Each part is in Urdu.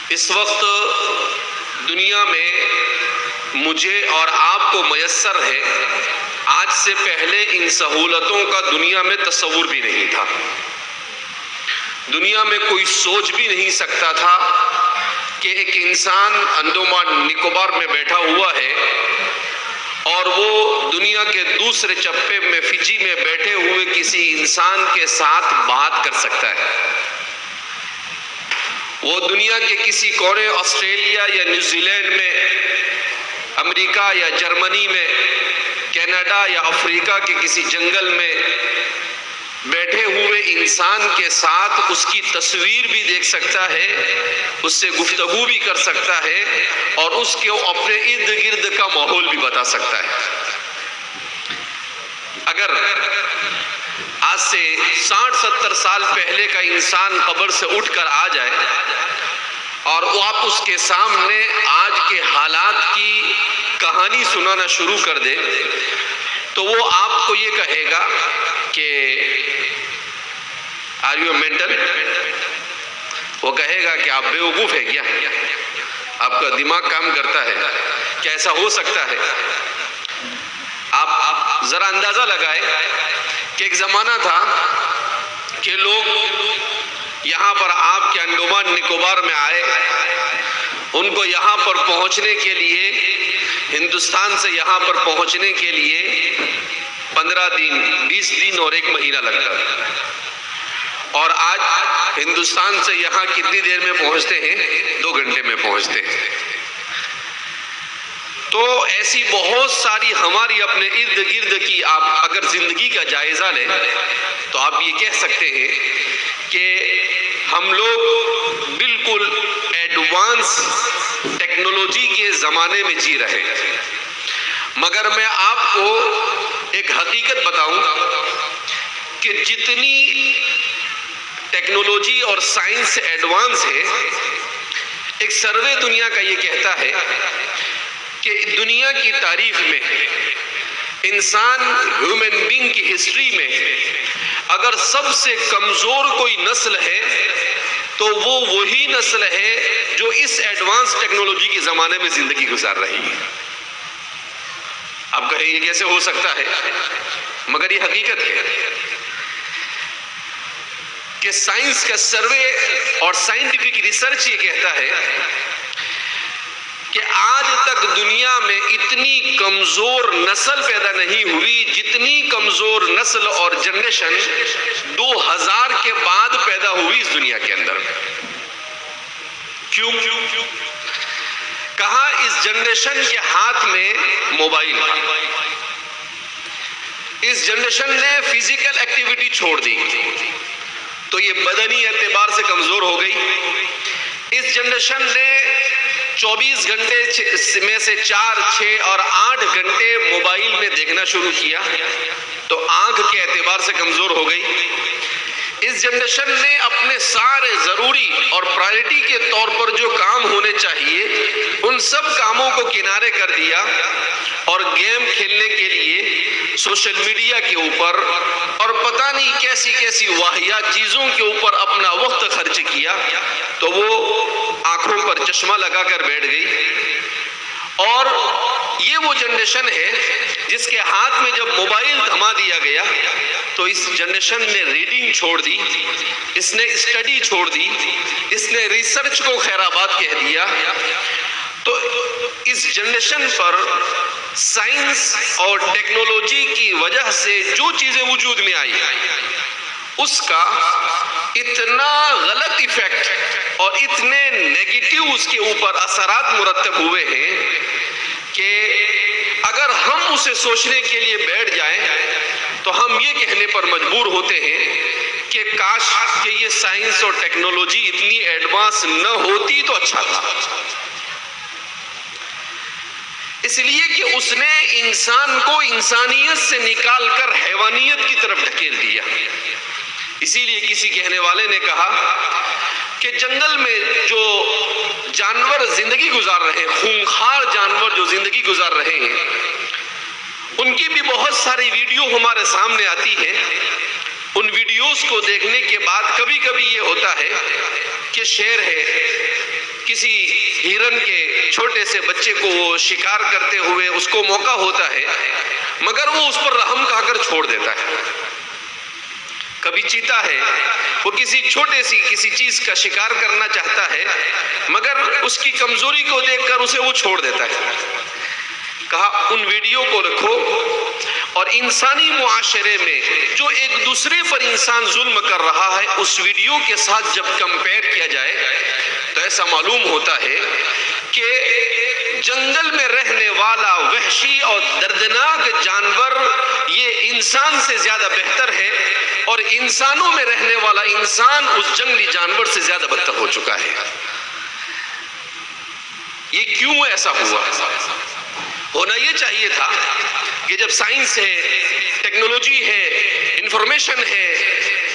اس وقت دنیا میں مجھے اور آپ کو میسر ہے، آج سے پہلے ان سہولتوں کا دنیا میں تصور بھی نہیں تھا۔ دنیا میں کوئی سوچ بھی نہیں سکتا تھا کہ ایک انسان انڈمان نکوبار میں بیٹھا ہوا ہے اور وہ دنیا کے دوسرے چپے میں فجی میں بیٹھے ہوئے کسی انسان کے ساتھ بات کر سکتا ہے۔ وہ دنیا کے کسی کونے آسٹریلیا یا نیوزی لینڈ میں، امریکہ یا جرمنی میں، کینیڈا یا افریقہ کے کسی جنگل میں بیٹھے ہوئے انسان کے ساتھ اس کی تصویر بھی دیکھ سکتا ہے، اس سے گفتگو بھی کر سکتا ہے اور اس کے اپنے ارد گرد کا ماحول بھی بتا سکتا ہے۔ اگر آج سے 60-70 سال پہلے کا انسان قبر سے اٹھ کر آ جائے اور آپ اس کے سامنے آج کے حالات کی کہانی سنانا شروع کر دے تو وہ آپ کو یہ کہے گا کہ آر یو مینٹل؟ وہ کہے گا کہ آپ بیوقوف ہے کیا؟ آپ کا دماغ کام کرتا ہے کیا؟ ایسا ہو سکتا ہے؟ آپ ذرا اندازہ لگائے کہ ایک زمانہ تھا کہ لوگ یہاں پر آپ کے انڈمان نکوبار میں آئے، ان کو یہاں پر پہنچنے کے لیے، ہندوستان سے یہاں پر پہنچنے کے لیے 15 دن، 20 دن اور 1 مہینہ لگتا، اور آج ہندوستان سے یہاں کتنی دیر میں پہنچتے ہیں؟ 2 گھنٹے میں پہنچتے ہیں۔ تو ایسی بہت ساری ہماری اپنے ارد گرد کی آپ اگر زندگی کا جائزہ لیں تو آپ یہ کہہ سکتے ہیں کہ ہم لوگ بالکل ایڈوانس ٹیکنالوجی کے زمانے میں جی رہے ہیں۔ مگر میں آپ کو ایک حقیقت بتاؤں کہ جتنی ٹیکنالوجی اور سائنس ایڈوانس ہے، ایک سروے دنیا کا یہ کہتا ہے کہ دنیا کی تاریخ میں انسان ہیومن بینگ کی ہسٹری میں اگر سب سے کمزور کوئی نسل ہے تو وہ وہی نسل ہے جو اس ایڈوانس ٹیکنالوجی کے زمانے میں زندگی گزار رہی ہے۔ آپ کہیں یہ کیسے ہو سکتا ہے؟ مگر یہ حقیقت ہے کہ سائنس کا سروے اور سائنٹیفک ریسرچ یہ کہتا ہے کہ آج تک دنیا میں اتنی کمزور نسل پیدا نہیں ہوئی جتنی کمزور نسل اور جنریشن 2000 کے بعد پیدا ہوئی اس دنیا کے اندر۔ کیوں؟ کہا اس جنریشن کے ہاتھ میں موبائل، اس جنریشن نے فزیکل ایکٹیویٹی چھوڑ دی تو یہ بدنی اعتبار سے کمزور ہو گئی۔ اس جنریشن نے 24 گھنٹے میں سے 4، 6 اور 8 گھنٹے موبائل میں دیکھنا شروع کیا تو آنکھ کے اعتبار سے کمزور ہو گئی۔ اس جنریشن نے اپنے سارے ضروری اور پرائرٹی کے طور پر جو کام ہونے چاہیے ان سب کاموں کو کنارے کر دیا اور گیم کھیلنے کے لیے سوشل میڈیا کے اوپر اور پتہ نہیں کیسی کیسی واہیات چیزوں کے اوپر اپنا وقت خرچ کیا تو وہ آنکھوں پر چشمہ لگا کر بیٹھ گئی۔ اور یہ وہ جنریشن ہے جس کے ہاتھ میں جب موبائل تھما دیا گیا تو اس جنریشن نے ریڈنگ چھوڑ دی، اس نے اسٹڈی چھوڑ دی، اس نے ریسرچ کو خیر آباد کہہ دیا۔ تو اس جنریشن پر سائنس اور ٹیکنالوجی کی وجہ سے جو چیزیں وجود میں آئی اس کا اتنا غلط ایفیکٹ اور اتنے نیگیٹو اس کے اوپر اثرات مرتب ہوئے ہیں کہ اگر ہم اسے سوچنے کے لیے بیٹھ جائیں تو ہم یہ کہنے پر مجبور ہوتے ہیں کہ کاش کہ یہ سائنس اور ٹیکنالوجی اتنی ایڈوانس نہ ہوتی تو اچھا تھا، اس لیے کہ اس نے انسان کو انسانیت سے نکال کر حیوانیت کی طرف ڈھکیل دیا۔ اسی لیے کسی کہنے والے نے کہا کہ جنگل میں جو جانور زندگی گزار رہے ہیں، خونخوار جانور جو زندگی گزار رہے ہیں، ان کی بھی بہت ساری ویڈیو ہمارے سامنے آتی ہے۔ ان ویڈیوز کو دیکھنے کے بعد کبھی کبھی یہ ہوتا ہے کہ شیر ہے، کسی ہرن کے چھوٹے سے بچے کو وہ شکار کرتے ہوئے اس کو موقع ہوتا ہے مگر وہ اس پر رحم کہا کر چھوڑ دیتا ہے. کبھی چیتا ہے وہ کسی چھوٹے سی کسی چیز کا شکار کرنا چاہتا ہے مگر اس کی کمزوری کو دیکھ کر اسے وہ چھوڑ دیتا ہے. کہا ان ویڈیو کو رکھو اور انسانی معاشرے میں جو ایک دوسرے پر انسان ظلم کر رہا ہے اس ویڈیو کے ساتھ جب کمپیئر کیا جائے تو ایسا معلوم ہوتا ہے کہ جنگل میں رہنے والا وحشی اور دردناک جانور یہ انسان سے زیادہ بہتر ہے اور انسانوں میں رہنے والا انسان اس جنگلی جانور سے زیادہ بدتر ہو چکا ہے. یہ کیوں ایسا ہوا؟ ہونا یہ چاہیے تھا کہ جب سائنس ہے، ٹیکنالوجی ہے، انفارمیشن ہے،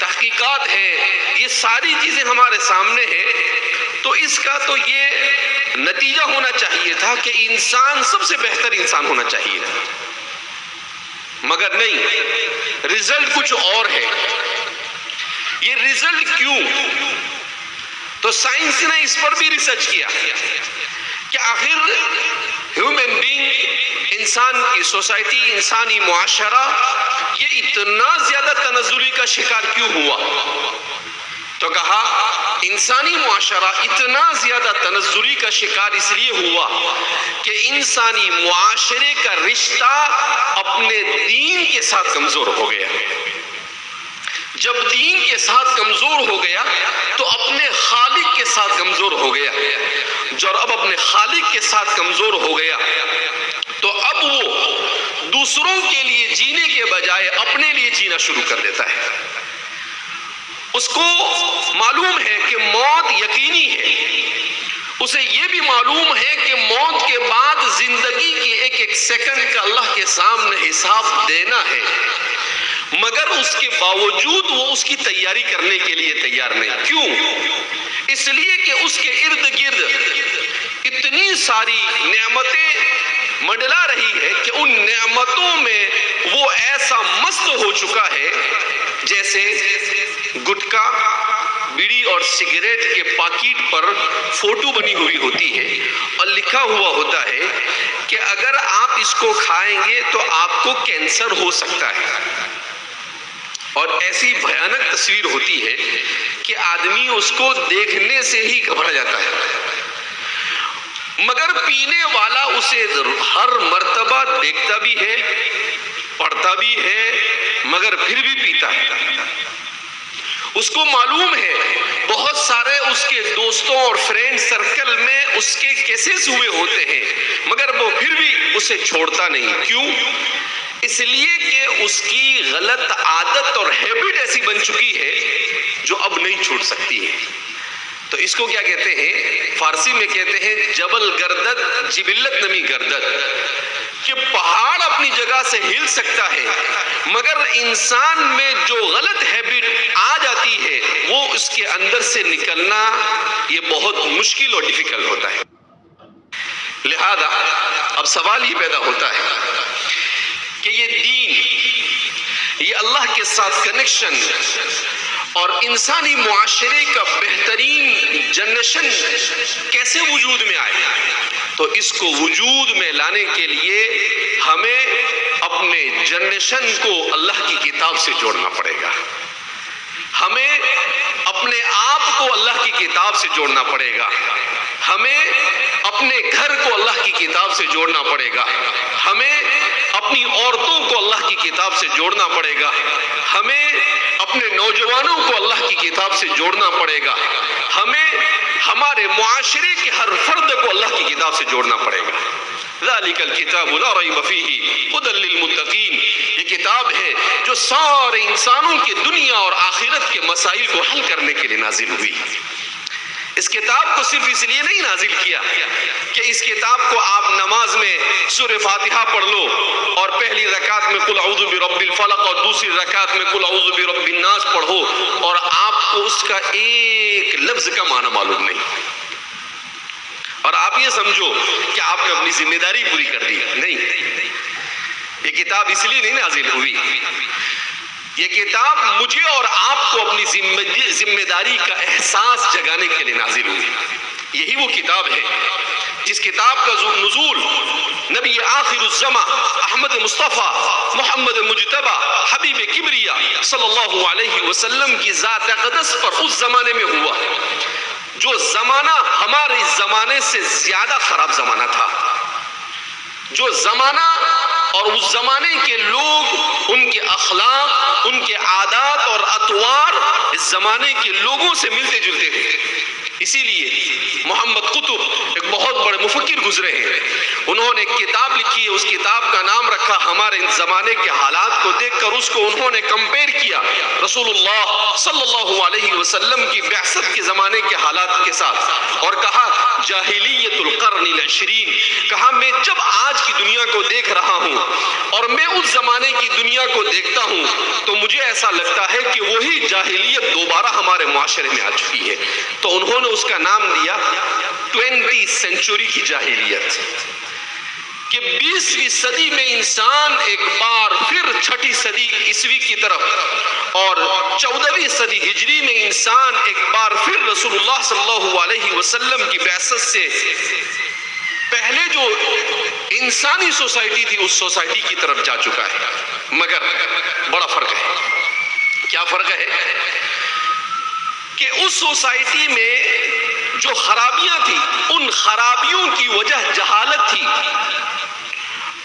تحقیقات ہے، یہ ساری چیزیں ہمارے سامنے ہیں تو اس کا تو یہ نتیجہ ہونا چاہیے تھا کہ انسان سب سے بہتر انسان ہونا چاہیے تھا. مگر نہیں، رزلٹ کچھ اور ہے. یہ رزلٹ کیوں؟ تو سائنس نے اس پر بھی ریسرچ کیا کہ آخر ہیومن بینگ، انسان کی سوسائٹی، انسانی معاشرہ یہ اتنا زیادہ تنزلی کا شکار کیوں ہوا؟ تو کہا انسانی معاشرہ اتنا زیادہ تنزلی کا شکار اس لیے ہوا کہ انسانی معاشرے کا رشتہ اپنے دین کے ساتھ کمزور ہو گیا. جب دین کے ساتھ کمزور ہو گیا تو اپنے خالق کے ساتھ کمزور ہو گیا. جو اب اپنے خالق کے ساتھ کمزور ہو گیا تو اب وہ دوسروں کے لیے جینے کے بجائے اپنے لیے جینا شروع کر دیتا ہے. اس کو معلوم ہے کہ موت یقینی ہے، اسے یہ بھی معلوم ہے کہ موت کے بعد زندگی کے ایک ایک سیکنڈ کا اللہ کے سامنے حساب دینا ہے، مگر اس کے باوجود وہ اس کی تیاری کرنے کے لیے تیار نہیں. کیوں؟ اس لیے کہ اس کے ارد گرد اتنی ساری نعمتیں منڈلا رہی ہے کہ ان نعمتوں میں وہ ایسا مست ہو چکا ہے جیسے گٹکا، بیڑی اور سگریٹ کے پاکٹ پر فوٹو بنی ہوئی ہوتی ہے اور لکھا ہوا ہوتا ہے کہ اگر آپ اس کو کھائیں گے تو آپ کو کینسر ہو سکتا ہے. اور ایسی بھیانک تصویر ہوتی ہے کہ آدمی اس کو دیکھنے سے ہی گھبرا جاتا ہے، مگر پینے والا اسے ہر مرتبہ دیکھتا بھی ہے، پڑھتا بھی ہے، مگر پھر بھی پیتا ہے. اس کو معلوم ہے بہت سارے اس کے دوستوں اور فرینڈ سرکل میں اس کے کیسز ہوئے ہوتے ہیں مگر وہ پھر بھی اسے چھوڑتا نہیں. کیوں؟ اس لیے کہ اس کی غلط عادت اور ہیبٹ ایسی بن چکی ہے جو اب نہیں چھوٹ سکتی ہے. تو اس کو کیا کہتے ہیں؟ فارسی میں کہتے ہیں جبل گردد جبلت نمی گردد، کہ پہاڑ اپنی جگہ سے ہل سکتا ہے مگر انسان میں جو غلط ہیبٹ آ جاتی ہے وہ اس کے اندر سے نکلنا یہ بہت مشکل اور ڈیفیکلٹ ہوتا ہے. لہذا اب سوال یہ پیدا ہوتا ہے کہ یہ دین، یہ اللہ کے ساتھ کنیکشن اور انسانی معاشرے کا بہترین جنریشن کیسے وجود میں آئے؟ تو اس کو وجود میں لانے کے لیے ہمیں اپنے جنریشن کو اللہ کی کتاب سے جوڑنا پڑے گا. ہمیں اپنے آپ کو اللہ کی کتاب سے جوڑنا پڑے گا. ہمیں اپنے گھر کو اللہ کی کتاب سے جوڑنا پڑے گا. ہمیں اپنی عورتوں کو اللہ کی کتاب سے جوڑنا پڑے گا. ہمیں اپنے نوجوانوں کو اللہ کی کتاب سے جوڑنا پڑے گا. ہمیں ہمارے معاشرے کے ہر فرد کو اللہ کی کتاب سے جوڑنا پڑے گا. ذالک الکتاب لا ریب فیہ ھدی للمتقین، یہ کتاب ہے جو سارے انسانوں کے دنیا اور آخرت کے مسائل کو حل کرنے کے لیے نازل ہوئی. اس کتاب کو صرف اس لیے نہیں نازل کیا کہ اس کتاب کو آپ نماز میں سورہ فاتحہ پڑھ لو اور پہلی رکعت میں قل اعوذ برب الفلق اور دوسری رکعت میں قل اعوذ برب الناس پڑھو اور آپ کو اس کا ایک لفظ کا معنی معلوم نہیں اور آپ یہ سمجھو کہ آپ نے اپنی ذمہ داری پوری کر دی. نہیں، یہ کتاب اس لیے نہیں نازل ہوئی. یہ کتاب مجھے اور آپ کو اپنی ذمہ داری کا احساس جگانے کے لیے نازل ہوئی. یہی وہ کتاب ہے جس کتاب کا نزول نبی آخر الزماں احمد مصطفیٰ محمد مجتبی حبیب کبریا صلی اللہ علیہ وسلم کی ذات اقدس پر اس زمانے میں ہوا، جو زمانہ ہمارے زمانے سے زیادہ خراب زمانہ تھا، جو زمانہ اور اس زمانے کے لوگ، ان کے اخلاق، ان کے عادات اور اطوار اس زمانے کے لوگوں سے ملتے جلتے تھے۔ اسی لیے محمد قطب ایک بہت بڑے مفکر گزرے ہیں، انہوں نے ایک کتاب لکھی ہے، اس کتاب کا نام رکھا ہمارے ان زمانے کے حالات کو دیکھ کر اس کو انہوں نے کمپیئر کیا رسول اللہ صلی اللہ علیہ وسلم کی بعثت کے زمانے کے حالات کے ساتھ، اور کہا جاہلیت القرن العشرین، کہا میں جب آج کی دنیا کو دیکھ رہا ہوں اور میں اس زمانے کی دنیا کو دیکھتا ہوں تو مجھے ایسا لگتا ہے کہ وہی جاہلیت دوبارہ ہمارے معاشرے میں آ چکی ہے۔ تو انہوں نے اس کا نام دیا 20 سینچری کی جاہلیت، کہ 20ویں صدی میں انسان ایک بار پھر 6ٹھی صدی عیسوی کی طرف اور 14ویں صدی ہجری میں انسان ایک بار پھر رسول اللہ صلی اللہ علیہ وسلم کی بعثت سے پہلے جو انسانی سوسائٹی تھی اس سوسائٹی کی طرف جا چکا ہے۔ مگر بڑا فرق ہے۔ کیا فرق ہے؟ کہ اس سوسائٹی میں جو خرابیاں تھی ان خرابیوں کی وجہ جہالت تھی،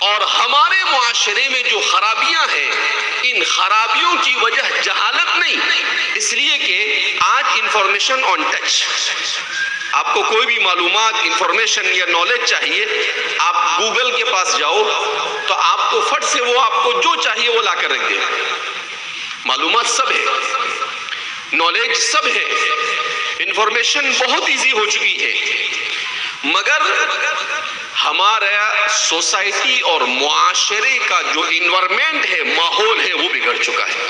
اور ہمارے معاشرے میں جو خرابیاں ہیں ان خرابیوں کی وجہ جہالت نہیں، اس لیے کہ آج انفارمیشن آن ٹچ، آپ کو کوئی بھی معلومات، انفارمیشن یا نالج چاہیے، آپ گوگل کے پاس جاؤ تو آپ کو فٹ سے وہ آپ کو جو چاہیے وہ لا کر رکھ دے، معلومات سب ہے، نالج سب ہے، انفارمیشن بہت ایزی ہو چکی ہے، مگر ہمارا سوسائٹی اور معاشرے کا جو انوائرمنٹ ہے، ماحول ہے، وہ بگڑ چکا ہے۔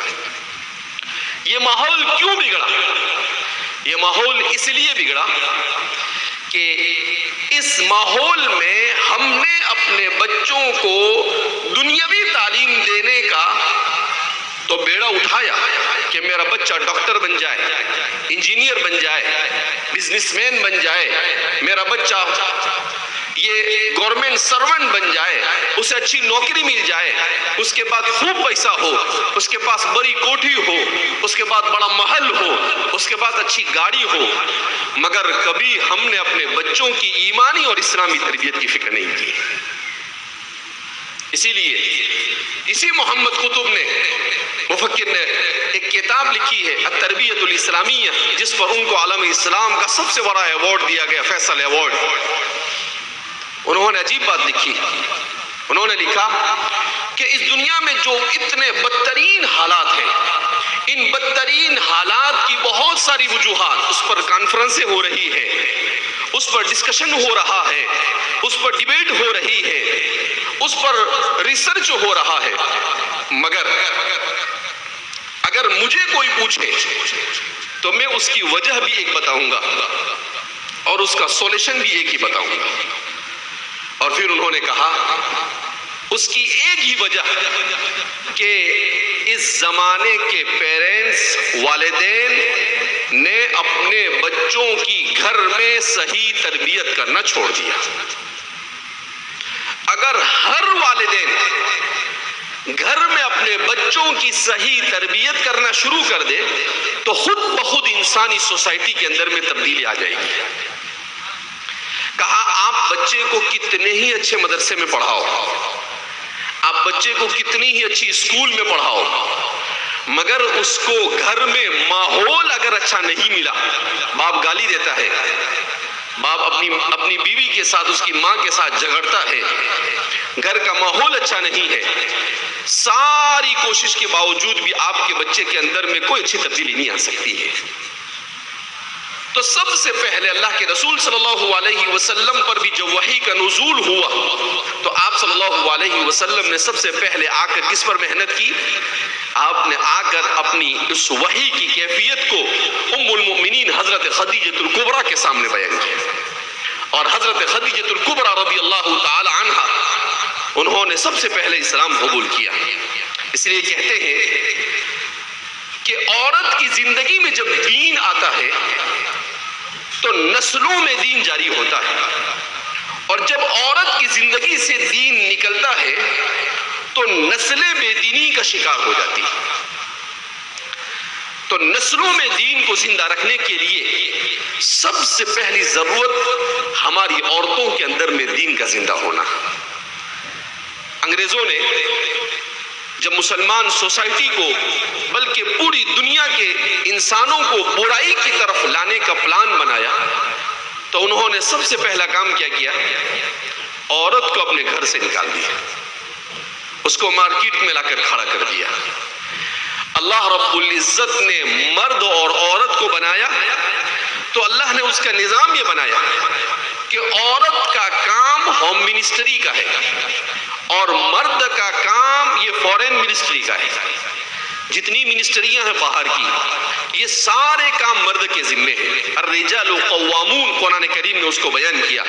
یہ ماحول کیوں بگڑا؟ یہ ماحول اس لیے بگڑا کہ اس ماحول میں ہم نے اپنے بچوں کو دنیاوی تعلیم دینے کا تو بیڑا اٹھایا کہ میرا بچہ ڈاکٹر بن جائے، انجینئر بن جائے، بزنس مین بن جائے، میرا بچہ یہ گورنمنٹ سرونٹ بن جائے، اسے اچھی نوکری مل جائے، اس کے بعد خوب پیسہ ہو، اس کے پاس بڑی کوٹھی ہو، اس کے بعد بڑا محل ہو، اس کے بعد اچھی گاڑی ہو، مگر کبھی ہم نے اپنے بچوں کی ایمانی اور اسلامی تربیت کی فکر نہیں کی۔ اسی لیے اسی محمد قطب نے، مفکر نے، ایک کتاب لکھی ہے التربیت الاسلامیہ، جس پر ان کو عالم اسلام کا سب سے بڑا ایوارڈ دیا گیا، فیصل ایوارڈ۔ انہوں نے عجیب بات لکھی، انہوں نے لکھا کہ اس دنیا میں جو اتنے بدترین حالات ہیں، ان بدترین حالات کی بہت ساری وجوہات، اس پر کانفرنسیں ہو رہی ہے، اس پر ڈسکشن ہو رہا ہے، اس پر ڈیبیٹ ہو رہی ہے، اس پر ریسرچ ہو رہا ہے، مگر اگر مجھے کوئی پوچھے تو میں اس کی وجہ بھی ایک بتاؤں گا اور اس کا سولوشن بھی ایک ہی بتاؤں گا۔ اور پھر انہوں نے کہا اس کی ایک ہی وجہ کہ اس زمانے کے پیرنٹس، والدین نے اپنے بچوں کی گھر میں صحیح تربیت کرنا چھوڑ دیا۔ اگر ہر والدین گھر میں اپنے بچوں کی صحیح تربیت کرنا شروع کر دے تو خود بخود انسانی سوسائٹی کے اندر میں تبدیلی آ جائے گی۔ کہا آپ بچے کو کتنے ہی اچھے مدرسے میں پڑھاؤ، آپ بچے کو کتنی ہی اچھی اسکول میں پڑھاؤ، مگر اس کو گھر میں ماحول اگر اچھا نہیں ملا، باپ گالی دیتا ہے، باپ اپنی بیوی کے ساتھ، اس کی ماں کے ساتھ جھگڑتا ہے، گھر کا ماحول اچھا نہیں ہے، ساری کوشش کے باوجود بھی آپ کے بچے کے اندر میں کوئی اچھی تبدیلی نہیں آ سکتی ہے۔ تو سب سے پہلے اللہ کے رسول صلی اللہ علیہ وسلم پر بھی جب وحی کا نزول ہوا تو آپ صلی اللہ علیہ وسلم نے سب سے پہلے آ کر کس پر محنت کی؟ آپ نے آ کر اپنی اس وحی کی کیفیت کو ام المؤمنین حضرت خدیجہ الکبریٰ کے سامنے بیان کیا، اور حضرت خدیجہ الکبریٰ رضی اللہ تعالی عنہا انہوں نے سب سے پہلے اسلام قبول کیا۔ اس لیے کہتے ہیں کہ عورت کی زندگی میں جب دین آتا ہے تو نسلوں میں دین جاری ہوتا ہے، اور جب عورت کی زندگی سے دین نکلتا ہے تو نسلیں بے دینی کا شکار ہو جاتی ہیں۔ تو نسلوں میں دین کو زندہ رکھنے کے لیے سب سے پہلی ضرورت ہماری عورتوں کے اندر میں دین کا زندہ ہونا۔ انگریزوں نے جب مسلمان سوسائٹی کو بلکہ پوری دنیا کے انسانوں کو برائی کی طرف لانے کا پلان بنایا تو انہوں نے سب سے پہلا کام کیا کیا؟ عورت کو اپنے گھر سے نکال دیا، اس کو مارکیٹ میں لا کر کھڑا کر دیا۔ اللہ رب العزت نے مرد اور عورت کو بنایا تو اللہ نے اس کا نظام یہ بنایا کہ عورت کا کام ہوم منسٹری کا ہے اور مرد کا کام یہ فورن منسٹری کا ہے۔ جتنی منسٹریاں ہیں باہر کی، یہ سارے کام مرد کے ذمے ہیں۔ الرجال قوامون، قرآن کریم نے اس کو بیان کیا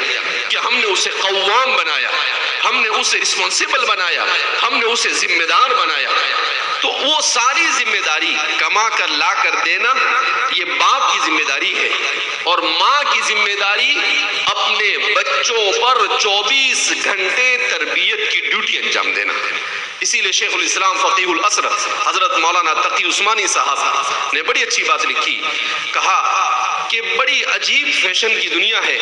کہ ہم نے اسے قوام بنایا، ہم نے اسے رسپانسیبل بنایا، ہم نے اسے ذمہ دار بنایا۔ تو وہ ساری ذمہ داری کما کر لا کر دینا یہ باپ کی ذمہ داری ہے، اور ماں کی ذمہ داری اپنے بچوں پر 24 گھنٹے تربیت کی ڈیوٹی انجام دینا۔ اسی لیے شیخ الاسلام فقیہ العصر حضرت مولانا تقی عثمانی صاحب نے بڑی اچھی بات لکھی، کہا کہ بڑی عجیب فیشن کی دنیا ہے،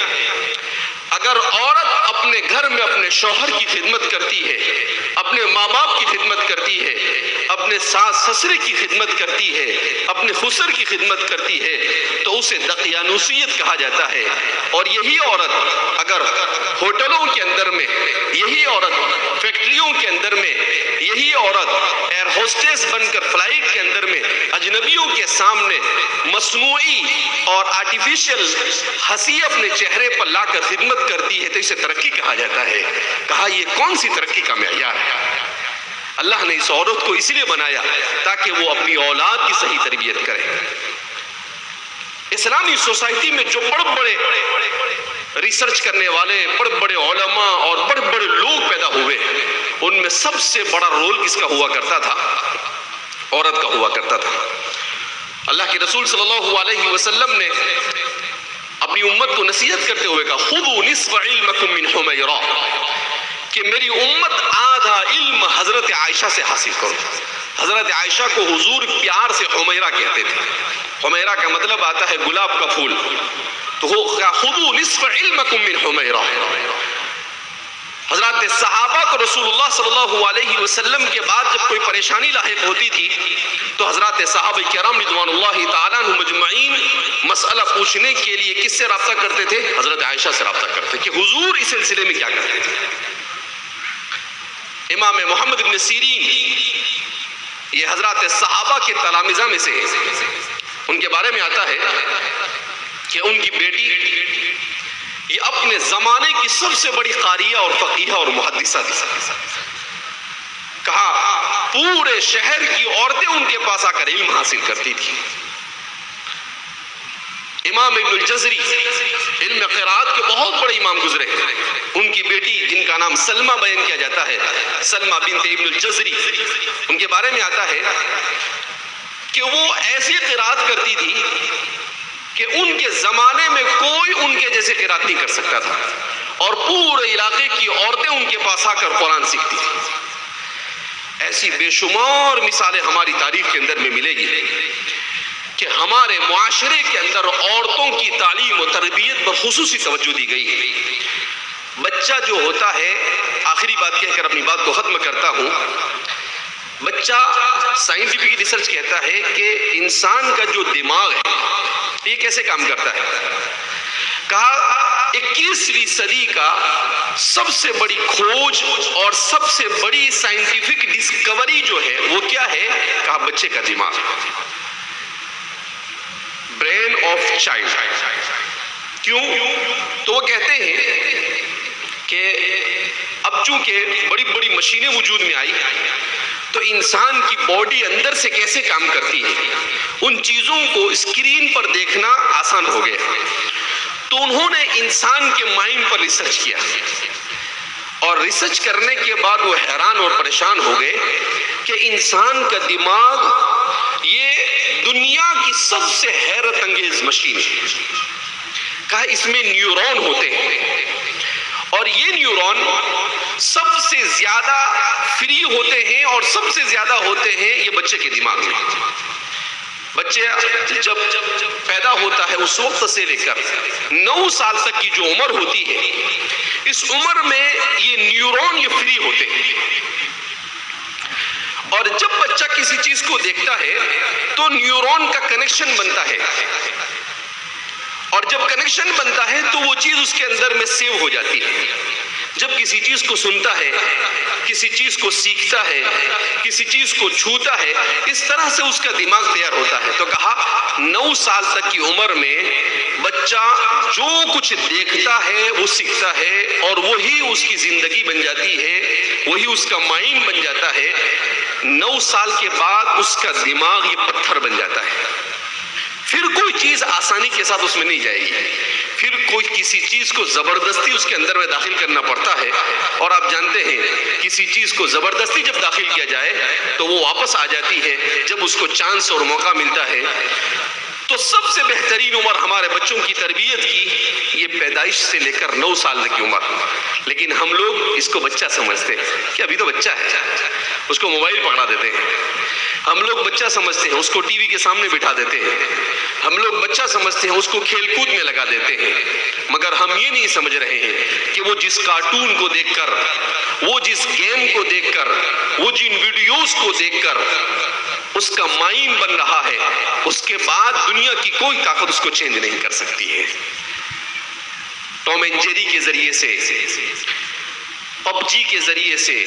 اگر عورت اپنے گھر میں اپنے شوہر کی خدمت کرتی ہے، اپنے ماں باپ کی خدمت کرتی ہے، اپنے ساس سسرے کی خدمت کرتی ہے، اپنے خسر کی خدمت کرتی ہے، تو اسے دقیانوسیت کہا جاتا ہے۔ اور یہی عورت اگر ہوٹلوں کے اندر میں، یہی عورت فیکٹریوں کے اندر میں، یہی عورت ایئر ہوسٹس بن کر فلائٹ کے اندر میں اجنبیوں کے سامنے مصنوعی اور آرٹیفیشل ہنسی اپنے چہرے پر لا کر خدمت کرتی ہے تو اسے ترقی کہا جاتا ہے۔ کہا یہ کون سی ترقی کا معیار ہے؟ اللہ نے اس عورت کو اس لیے بنایا تاکہ وہ اپنی اولاد کی صحیح تربیت کرے۔ اسلامی سوسائٹی میں جو بڑے بڑے ریسرچ کرنے والے، بڑے بڑے علماء اور بڑے بڑے لوگ پیدا ہوئے، ان میں سب سے بڑا رول کس کا ہوا کرتا تھا؟ عورت کا ہوا کرتا تھا۔ اللہ کے رسول صلی اللہ علیہ وسلم نے اپنی امت کو نصیحت کرتے ہوئے کہا خذوا نصف علمکم من حمیرہ، کہ میری امت آدھا علم حضرت عائشہ سے حاصل کرو۔ حضرت عائشہ کو حضور پیار سے حمیرہ کہتے تھے۔ حمیرہ کا مطلب آتا ہے گلاب کا پھول۔ تو خذوا نصف علمکم من حمیرہ۔ حضرات صحابہ کو رسول اللہ صلی اللہ علیہ وسلم کے بعد جب کوئی پریشانی لاحق ہوتی تھی تو حضرات صحابہ کرام رضوان اللہ تعالیٰ عنہ مجمعین مسئلہ پوچھنے کے لیے کس سے رابطہ کرتے تھے؟ حضرت عائشہ سے رابطہ کرتے کہ حضور اس سلسلے میں کیا کرتے تھے۔ امام محمد بن سیرین یہ حضرات صحابہ کے تلامذہ میں سے ان کے بارے میں آتا ہے کہ ان کی بیٹی یہ اپنے زمانے کی سب سے بڑی قاریہ اور فقیہ اور محدثہ تھی۔ کہا پورے شہر کی عورتیں ان کے پاس آ کر علم حاصل کرتی تھی۔ امام ابن الجزری علم قرآت کے بہت بڑے امام گزرے ہیں، ان کی بیٹی جن کا نام سلمہ بیان کیا جاتا ہے، سلمہ بنت ابن الجزری، ان کے بارے میں آتا ہے کہ وہ ایسی قرآت کرتی تھی کہ ان کے زمانے میں کوئی ان کے جیسے قرآت نہیں کر سکتا تھا، اور پورے علاقے کی عورتیں ان کے پاس آ کر قرآن سیکھتی تھی۔ ایسی بے شمار مثالیں ہماری تاریخ کے اندر میں ملے گی کہ ہمارے معاشرے کے اندر عورتوں کی تعلیم و تربیت پر خصوصی توجہ دی گئی ہے۔ بچہ جو ہوتا ہے، آخری بات کہہ کر اپنی بات کو ختم کرتا ہوں، بچہ سائنٹیفک ریسرچ کہتا ہے کہ انسان کا جو دماغ ہے یہ کیسے کام کرتا ہے۔ کہا 21ویں صدی کا سب سے بڑی کھوج اور سب سے بڑی سائنٹیفک ڈسکوری جو ہے وہ کیا ہے؟ کہا بچے کا دماغ، برین آف چائلڈ۔ کیوں؟ تو وہ کہتے ہیں کہ اب چونکہ بڑی بڑی مشینیں وجود میں آئی تو انسان کی باڈی اندر سے کیسے کام کرتی ہے ان چیزوں کو اسکرین پر دیکھنا آسان ہو گیا۔ تو انہوں نے انسان کے مائنڈ پر ریسرچ کیا، اور ریسرچ کرنے کے بعد وہ حیران اور پریشان ہو گئے کہ انسان کا دماغ یہ دنیا کی سب سے حیرت انگیز مشین ہے۔ کہا اس میں نیورون ہوتے ہیں اور یہ نیورون سب سے زیادہ فری ہوتے ہیں اور سب سے زیادہ ہوتے ہیں یہ بچے کے دماغ میں. بچے جب پیدا ہوتا ہے اس وقت سے لے کر 9 سال تک کی جو عمر ہوتی ہے اس عمر میں یہ نیورون یہ فری ہوتے ہیں اور جب بچہ کسی چیز کو دیکھتا ہے تو نیورون کا کنیکشن بنتا ہے اور جب کنیکشن بنتا ہے تو وہ چیز اس کے اندر میں سیو ہو جاتی ہے. جب کسی چیز کو سنتا ہے کسی چیز کو سیکھتا ہے کسی چیز کو چھوتا ہے اس طرح سے اس کا دماغ تیار ہوتا ہے. تو کہا 9 سال تک کی عمر میں بچہ جو کچھ دیکھتا ہے وہ سیکھتا ہے اور وہی اس کی زندگی بن جاتی ہے وہی اس کا مائنڈ بن جاتا ہے. 9 سال کے بعد اس کا دماغ یہ پتھر بن جاتا ہے. پھر کوئی چیز آسانی کے ساتھ اس میں نہیں جائے گی. پھر کوئی کسی چیز کو زبردستی اس کے اندر میں داخل کرنا پڑتا ہے اور آپ جانتے ہیں کسی چیز کو زبردستی جب داخل کیا جائے تو وہ واپس آ جاتی ہے جب اس کو چانس اور موقع ملتا ہے. تو سب سے بہترین عمر ہمارے بچوں کی تربیت کی یہ پیدائش سے لے کر 9 سال تک کی عمر. لیکن ہم لوگ اس کو بچہ سمجھتے ہیں کہ ابھی تو بچہ ہے, اس کو موبائل پکڑا دیتے ہیں. ہم لوگ بچہ سمجھتے ہیں اس کو ٹی وی کے سامنے بٹھا دیتے ہیں. ہم لوگ بچہ سمجھتے ہیں اس کو کھیل کود میں لگا دیتے ہیں. مگر ہم یہ نہیں سمجھ رہے ہیں کہ وہ جس کارٹون کو دیکھ کر وہ جس گیم کو دیکھ کر وہ جن ویڈیوز کو دیکھ کر اس کا مائنڈ بن رہا ہے اس کے بعد دنیا کی کوئی طاقت اس کو چینج نہیں کر سکتی ہے. ٹام اینڈ جیری کے ذریعے سے پب جی کے ذریعے سے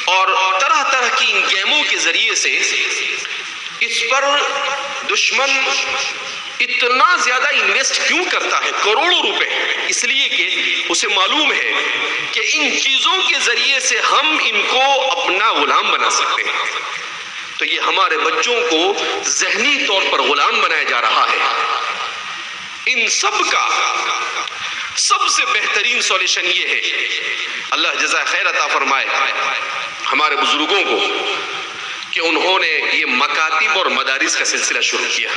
اور طرح طرح کی ان گیموں کے ذریعے سے اس پر دشمن اتنا زیادہ انویسٹ کیوں کرتا ہے کروڑوں روپے؟ اس لیے کہ اسے معلوم ہے کہ ان چیزوں کے ذریعے سے ہم ان کو اپنا غلام بنا سکتے ہیں. تو یہ ہمارے بچوں کو ذہنی طور پر غلام بنایا جا رہا ہے. ان سب کا سب سے بہترین سولوشن یہ ہے, اللہ جزائے خیر عطا فرمائے ہمارے بزرگوں کو, کہ انہوں نے یہ مکاتب اور مدارس کا سلسلہ شروع کیا.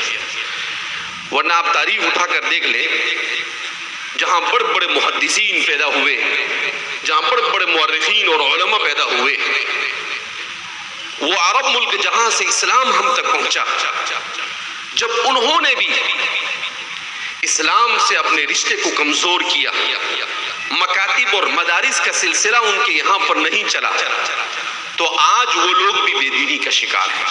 ورنہ آپ تاریخ اٹھا کر دیکھ لیں, جہاں بڑے بڑے محدثین پیدا ہوئے, جہاں بڑے بڑے مورخین اور علماء پیدا ہوئے, وہ عرب ملک جہاں سے اسلام ہم تک پہنچا, جب انہوں نے بھی اسلام سے اپنے رشتے کو کمزور کیا, مکاتب اور مدارس کا سلسلہ ان کے یہاں پر نہیں چلا, تو آج وہ لوگ بھی بے دینی کا شکار ہیں.